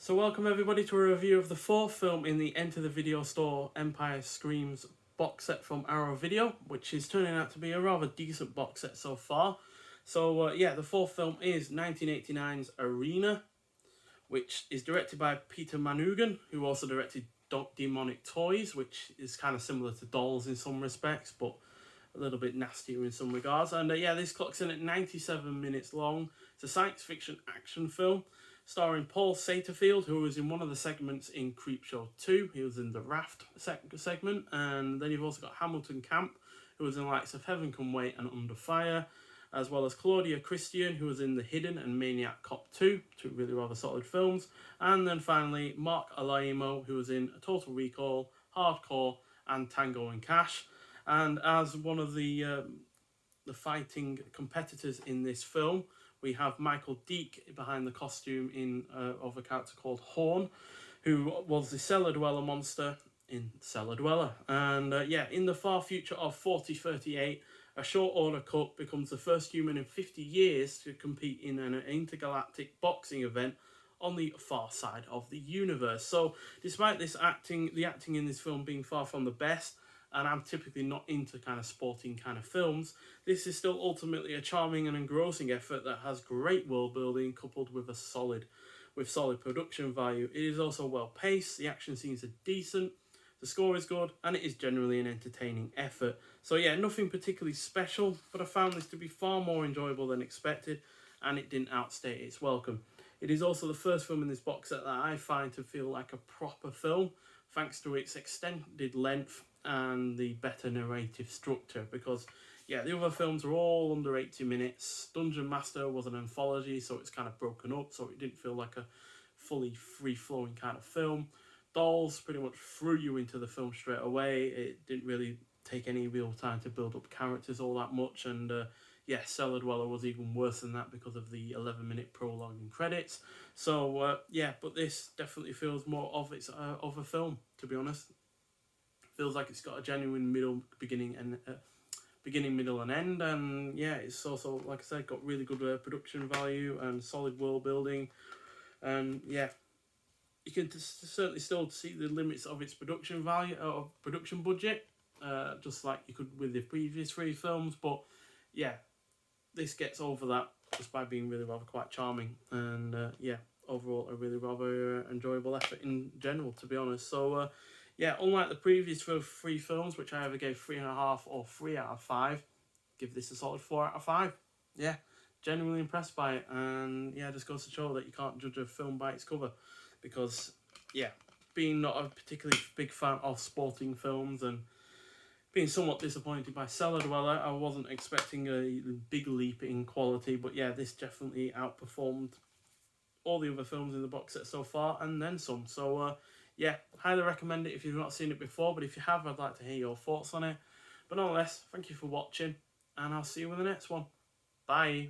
So welcome everybody to a review of the fourth film in the Enter the Video Store Empire Screams box set from Arrow Video, which is turning out to be a rather decent box set so far. So the fourth film is 1989's Arena, which is directed by Peter Manoogan, who also directed Demonic Toys, which is kind of similar to Dolls in some respects, but a little bit nastier in some regards. And this clocks in at 97 minutes long. It's a science fiction action film starring Paul Satterfield, who was in one of the segments in Creepshow 2. He was in the Raft segment. And then you've also got Hamilton Camp, who was in the likes of Heaven Can Wait and Under Fire, as well as Claudia Christian, who was in The Hidden and Maniac Cop 2, two really rather solid films. And then finally, Mark Alaimo, who was in Total Recall, Hardcore, and Tango and Cash. And as one of the fighting competitors in this film, we have Michael Deak behind the costume of a character called Horn, who was the cellar dweller monster in Cellar Dweller. And in the far future of 4038, a short order Cup becomes the first human in 50 years to compete in an intergalactic boxing event on the far side of the universe. So despite the acting in this film being far from the best, and I'm typically not into kind of sporting kind of films, this is still ultimately a charming and engrossing effort that has great world building coupled with solid production value. It is also well paced, the action scenes are decent, the score is good, and it is generally an entertaining effort. So nothing particularly special, but I found this to be far more enjoyable than expected, and it didn't outstate its welcome. It is also the first film in this box set that I find to feel like a proper film, thanks to its extended length and the better narrative structure, because the other films are all under 80 minutes. Dungeon Master was an anthology, so it's kind of broken up, so it didn't feel like a fully free-flowing kind of film. Dolls pretty much threw you into the film straight away. It didn't really take any real time to build up characters all that much, and Cellar Dweller was even worse than that because of the 11-minute prologue and credits. So but this definitely feels more of its of a film, to be honest. Feels like it's got a genuine beginning, middle, and end, and it's also, like I said, got really good production value and solid world building, and you can certainly still see the limits of its production value or production budget, just like you could with the previous three films, but this gets over that just by being really rather quite charming, and overall a really rather enjoyable effort in general, to be honest. So unlike the previous three films, which I either gave 3.5 or 3 out of 5, give this a solid 4 out of 5. Genuinely impressed by it, and just goes to show that you can't judge a film by its cover, because being not a particularly big fan of sporting films and being somewhat disappointed by Cellar Dweller, I wasn't expecting a big leap in quality, but this definitely outperformed all the other films in the box set so far, and then some. So highly recommend it if you've not seen it before, but if you have, I'd like to hear your thoughts on it. But nonetheless, thank you for watching, and I'll see you in the next one. Bye.